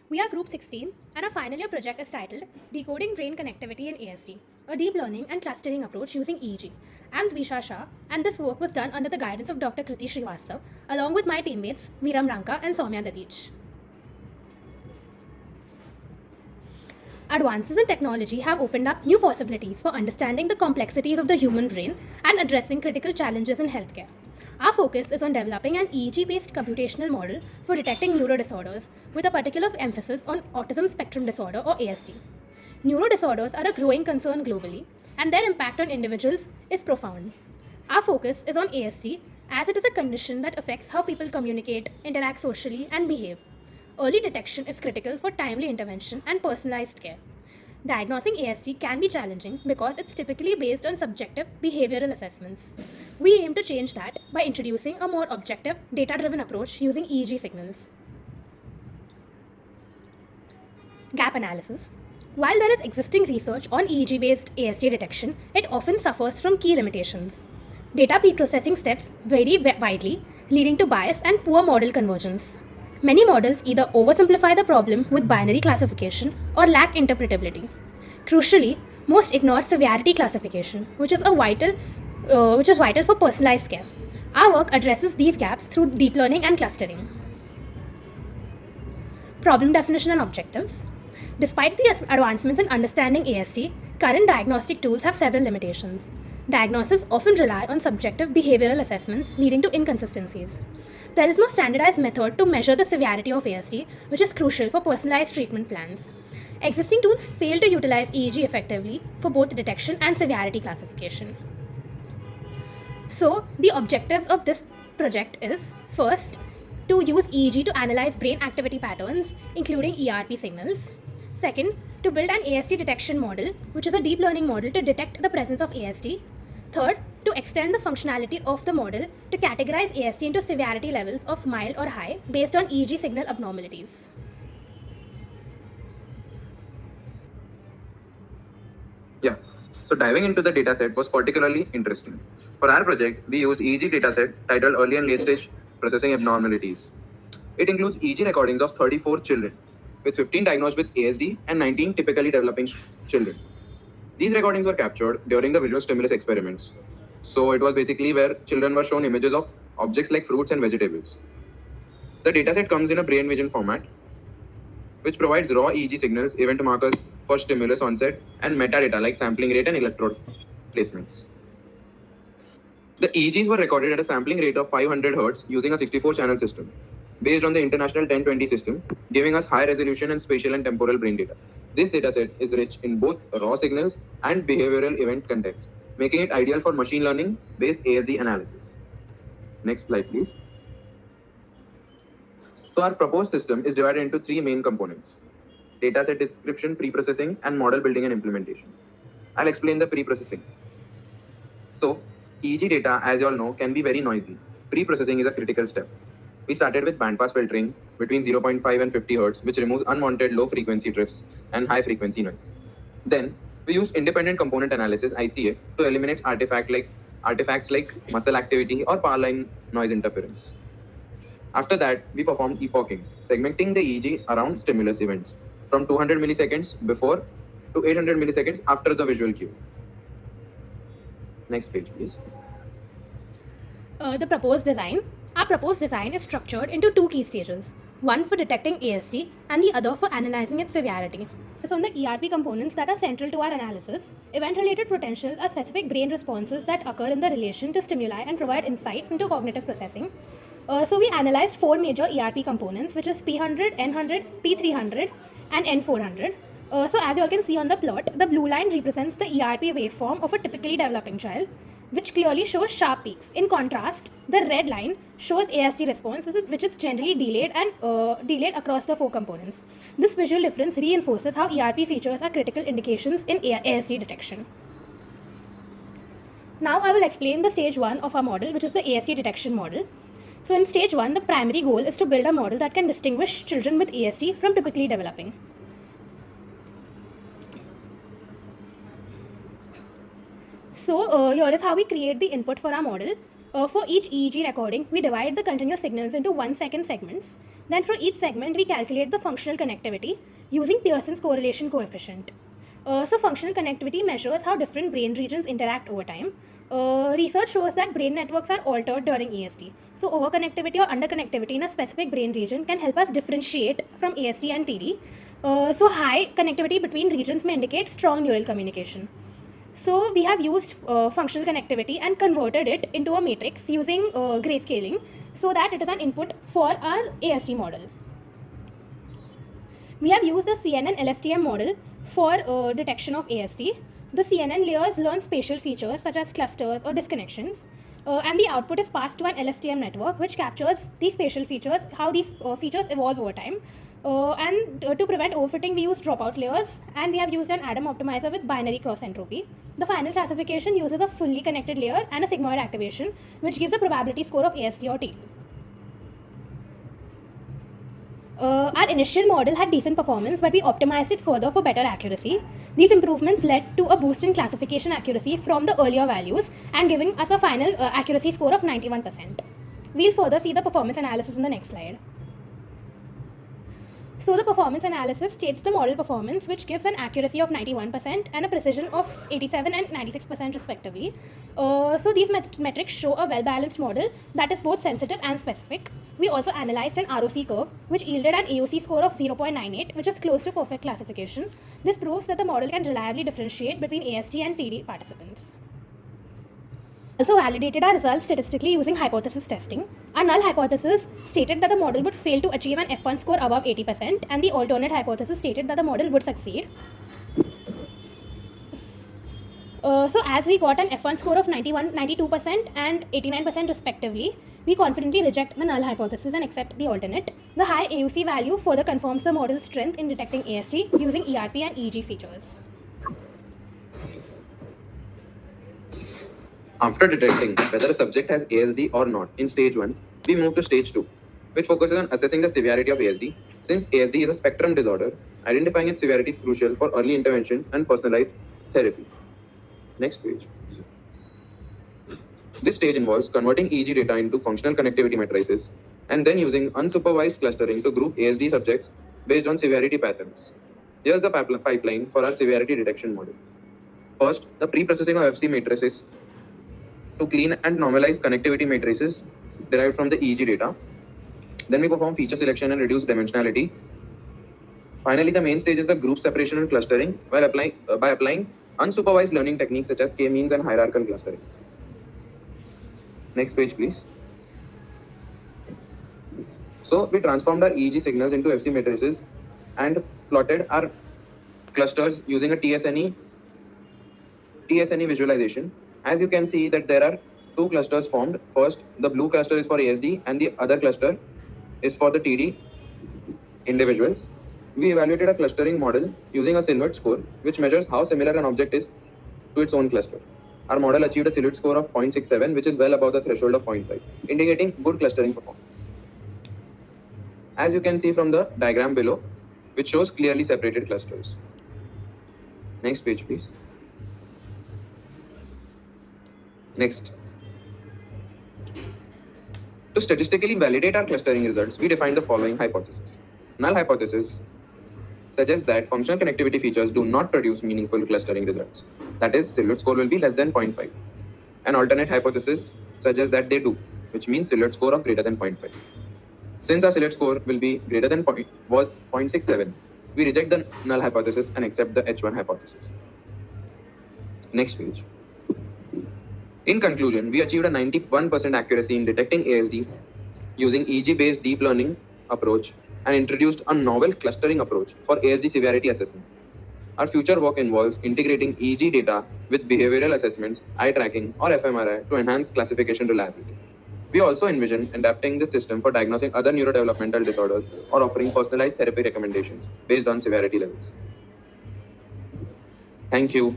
We are Group 16 and our final year project is titled Decoding Brain Connectivity in ASD, a deep learning and clustering approach using EEG. I'm Dvisha Shah and this work was done under the guidance of Dr. Kriti Srivastav along with my teammates Meeram Ranka and Soumya Dadich. Advances in technology have opened up new possibilities for understanding the complexities of the human brain and addressing critical challenges in healthcare. Our focus is on developing an EEG-based computational model for detecting neurodisorders, with a particular emphasis on Autism Spectrum Disorder or ASD. Neurodisorders are a growing concern globally, and their impact on individuals is profound. Our focus is on ASD as it is a condition that affects how people communicate, interact socially, and behave. Early detection is critical for timely intervention and personalized care. Diagnosing ASD can be challenging because it's typically based on subjective behavioral assessments. We aim to change that by introducing a more objective, data-driven approach using EEG signals. Gap analysis. While there is existing research on EEG-based ASD detection, it often suffers from key limitations. Data pre-processing steps vary widely, leading to bias and poor model convergence. Many models either oversimplify the problem with binary classification or lack interpretability. Crucially, most ignore severity classification, which is vital for personalized care. Our work addresses these gaps through deep learning and clustering. Problem definition and objectives. Despite the advancements in understanding ASD, current diagnostic tools have several limitations. Diagnosis often rely on subjective behavioral assessments, leading to inconsistencies. There is no standardized method to measure the severity of ASD, which is crucial for personalized treatment plans. Existing tools fail to utilize EEG effectively for both detection and severity classification. So, the objectives of this project is, first, to use EEG to analyze brain activity patterns, including ERP signals. Second, to build an ASD detection model, which is a deep learning model to detect the presence of ASD. Third, to extend the functionality of the model to categorize ASD into severity levels of mild or high based on EEG signal abnormalities. Yeah, so diving into the dataset was particularly interesting. For our project, we used EEG dataset titled Early and Late Stage Processing Abnormalities. It includes EEG recordings of 34 children, with 15 diagnosed with ASD and 19 typically developing children. These recordings were captured during the visual stimulus experiments. So it was basically where children were shown images of objects like fruits and vegetables. The dataset comes in a brain vision format, which provides raw EEG signals, event markers for stimulus onset, and metadata like sampling rate and electrode placements. The EEGs were recorded at a sampling rate of 500 Hz using a 64-channel system, based on the International 1020 system, giving us high resolution and spatial and temporal brain data. This dataset is rich in both raw signals and behavioral event context, making it ideal for machine learning-based ASD analysis. Next slide, please. So our proposed system is divided into three main components: dataset description, pre-processing, and model building and implementation. I'll explain the pre-processing. So EEG data, as you all know, can be very noisy. Pre-processing is a critical step. We started with bandpass filtering between 0.5 and 50 Hz, which removes unwanted low-frequency drifts and high-frequency noise. Then, we used independent component analysis (ICA) to eliminate artifacts like muscle activity or power line noise interference. After that, we performed epoching, segmenting the EEG around stimulus events from 200 milliseconds before to 800 milliseconds after the visual cue. Next page, please. The proposed design. Our proposed design is structured into two key stages, one for detecting ASD and the other for analyzing its severity. So on the ERP components that are central to our analysis, event-related potentials are specific brain responses that occur in the relation to stimuli and provide insights into cognitive processing. So we analyzed four major ERP components, which is P100, N100, P300, and N400. So as you all can see on the plot, the blue line represents the ERP waveform of a typically developing child, which clearly shows sharp peaks. In contrast, the red line shows ASD response, which is generally delayed across the four components. This visual difference reinforces how ERP features are critical indications in ASD detection. Now I will explain the stage 1 of our model, which is the ASD detection model. So in stage 1, the primary goal is to build a model that can distinguish children with ASD from typically developing. So here is how we create the input for our model. For each EEG recording, we divide the continuous signals into 1 second segments. Then for each segment, we calculate the functional connectivity using Pearson's correlation coefficient. So functional connectivity measures how different brain regions interact over time. Research shows that brain networks are altered during ASD. So overconnectivity or underconnectivity in a specific brain region can help us differentiate from ASD and TD. So high connectivity between regions may indicate strong neural communication. So we have used functional connectivity and converted it into a matrix using grayscaling so that it is an input for our ASD model. We have used the CNN LSTM model for detection of ASD. The CNN layers learn spatial features such as clusters or disconnections, and the output is passed to an LSTM network which captures these spatial features, how these features evolve over time. To prevent overfitting, we use dropout layers, and we have used an Adam optimizer with binary cross entropy. The final classification uses a fully connected layer and a sigmoid activation, which gives a probability score of ASD or TD. Our initial model had decent performance, but we optimized it further for better accuracy. These improvements led to a boost in classification accuracy from the earlier values and giving us a final accuracy score of 91%. We'll further see the performance analysis in the next slide. So the performance analysis states the model performance, which gives an accuracy of 91% and a precision of 87 and 96% respectively. So these metrics show a well-balanced model that is both sensitive and specific. We also analyzed an ROC curve, which yielded an AOC score of 0.98, which is close to perfect classification. This proves that the model can reliably differentiate between ASD and TD participants. Also validated our results statistically using hypothesis testing. Our null hypothesis stated that the model would fail to achieve an F1 score above 80%, and the alternate hypothesis stated that the model would succeed. So as we got an F1 score of 92% and 89% respectively, we confidently reject the null hypothesis and accept the alternate. The high AUC value further confirms the model's strength in detecting ASD using ERP and EEG features. After detecting whether a subject has ASD or not in stage 1, we move to stage 2, which focuses on assessing the severity of ASD. Since ASD is a spectrum disorder, identifying its severity is crucial for early intervention and personalized therapy. Next page. This stage involves converting EEG data into functional connectivity matrices and then using unsupervised clustering to group ASD subjects based on severity patterns. Here's the pipeline for our severity detection model. First, the pre-processing of FC matrices to clean and normalize connectivity matrices derived from the EEG data. Then we perform feature selection and reduce dimensionality. Finally, the main stage is the group separation and clustering by applying unsupervised learning techniques such as K-means and hierarchical clustering. Next page, please. So we transformed our EEG signals into FC matrices and plotted our clusters using a TSNE visualization. As you can see that there are two clusters formed. First, the blue cluster is for ASD and the other cluster is for the TD individuals. We evaluated a clustering model using a silhouette score, which measures how similar an object is to its own cluster. Our model achieved a silhouette score of 0.67, which is well above the threshold of 0.5, indicating good clustering performance. As you can see from the diagram below, which shows clearly separated clusters. Next page, please. Next. To statistically validate our clustering results, we defined the following hypothesis. Null hypothesis suggests that functional connectivity features do not produce meaningful clustering results. That is, silhouette score will be less than 0.5. An alternate hypothesis suggests that they do, which means silhouette score of greater than 0.5. Since our silhouette score will be greater than 0.67, we reject the null hypothesis and accept the H1 hypothesis. Next page. In conclusion, we achieved a 91% accuracy in detecting ASD using EEG-based deep learning approach and introduced a novel clustering approach for ASD severity assessment. Our future work involves integrating EEG data with behavioral assessments, eye tracking, or fMRI to enhance classification reliability. We also envision adapting this system for diagnosing other neurodevelopmental disorders or offering personalized therapy recommendations based on severity levels. Thank you.